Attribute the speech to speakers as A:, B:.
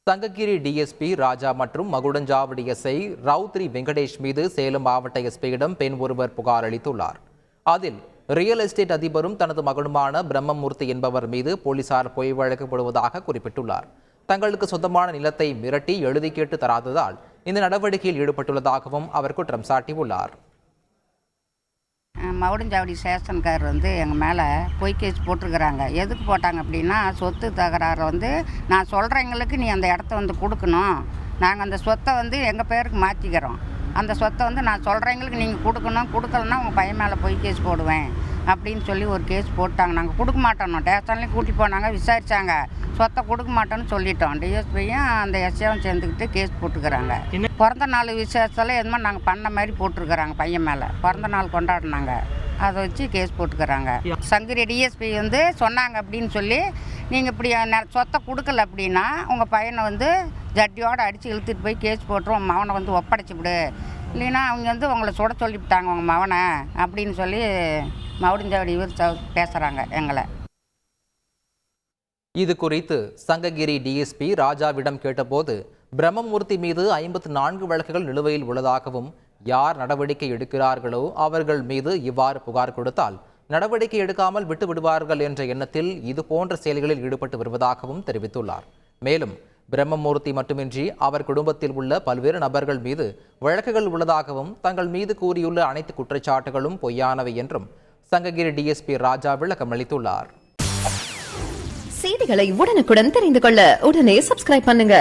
A: Sankagiri DSP ராஜா மற்றும் Magudanchavadi SI ரவுத்ரி Venkatesh மீது சேலம் மாவட்ட எஸ்பியிடம் பெண் ஒருவர் புகார் அளித்துள்ளார். அதில் ரியல் எஸ்டேட் அதிபரும் தனது மகனுமான பிரம்மமூர்த்தி என்பவர் மீது போலீசார் பொய் வழக்கு போடுவதாக குறிப்பிட்டுள்ளார். தங்களுக்கு சொந்தமான நிலத்தை மிரட்டி எழுதி கேட்டு தராததால் இந்த நடவடிக்கையில் ஈடுபட்டுள்ளதாகவும் அவர் குற்றம் சாட்டியுள்ளார்.
B: மகுடஞ்சாவடி ஸ்டேஷன்கார் எங்கள் மேலே பொய் கேஸ் போட்டிருக்கிறாங்க. எதுக்கு போட்டாங்க அப்படின்னா, சொத்து தகராறு நான் சொல்கிறவங்களுக்கு நீ அந்த இடத்த கொடுக்கணும், நாங்கள் அந்த சொத்தை எங்கள் பேருக்கு மாற்றிக்கிறோம், அந்த சொத்தை நான் சொல்கிறவங்களுக்கு நீங்கள் கொடுக்கணும், கொடுக்கலன்னா உங்கள் பையன் மேலே பொய் கேஸ் போடுவேன் அப்படின்னு சொல்லி ஒரு கேஸ் போட்டாங்க. நாங்கள் கொடுக்க மாட்டோம், ஸ்டேஷன்லேயும் கூட்டி போனாங்க, விசாரித்தாங்க, சொத்தை கொடுக்க மாட்டோன்னு சொல்லிட்டோம். டிஎஸ்பியும் அந்த எஸ்ஏவும் சேர்ந்துக்கிட்டு கேஸ் போட்டுக்கிறாங்க. பிறந்த நாள் விசேஷத்தில் எதுவுமே நாங்கள் பண்ண மாதிரி போட்டிருக்கிறாங்க. பையன் மேலே பிறந்த நாள் கொண்டாடினாங்க, அதை வச்சு கேஸ் போட்டுக்கிறாங்க. சங்ககிரி டிஎஸ்பி சொன்னாங்க அப்படின்னு சொல்லி, நீங்கள் இப்படி சொத்தை கொடுக்கல அப்படின்னா உங்கள் பையனை ஜட்டியோடு அடித்து இழுத்துட்டு போய் கேஸ் போட்டுருவோம், மகனை ஒப்படைச்சிவிடு, இல்லைன்னா அவங்க உங்களை சுட சொல்லிவிட்டாங்க உங்கள் மகனை அப்படின்னு சொல்லி மகுடஞ்சாவடி பேசுகிறாங்க எங்களை.
A: இது குறித்து சங்ககிரி டிஎஸ்பி ராஜாவிடம் கேட்டபோது, பிரம்மமூர்த்தி மீது 54 வழக்குகள் நிலுவையில் உள்ளதாகவும், யார் நடவடிக்கை எடுக்கிறார்களோ அவர்கள் மீது இவ்வாறு புகார் கொடுத்தால் நடவடிக்கை எடுக்காமல் விட்டு விடுவார்கள் என்ற எண்ணத்தில் இது போன்ற செயல்களில் ஈடுபட்டு வருவதாகவும் தெரிவித்துள்ளார். மேலும் பிரம்மமூர்த்தி மட்டுமின்றி அவர் குடும்பத்தில் உள்ள பல்வேறு நபர்கள் மீது வழக்குகள் உள்ளதாகவும், தங்கள் மீது கூறியுள்ள அனைத்து குற்றச்சாட்டுகளும் பொய்யானவை என்றும் சங்ககிரி டிஎஸ்பி ராஜா விளக்கம் அளித்துள்ளார்.
C: செய்திகளை உடனுக்குடன் தெரிந்து கொள்ள உடனே சப்ஸ்கிரைப் பண்ணுங்க.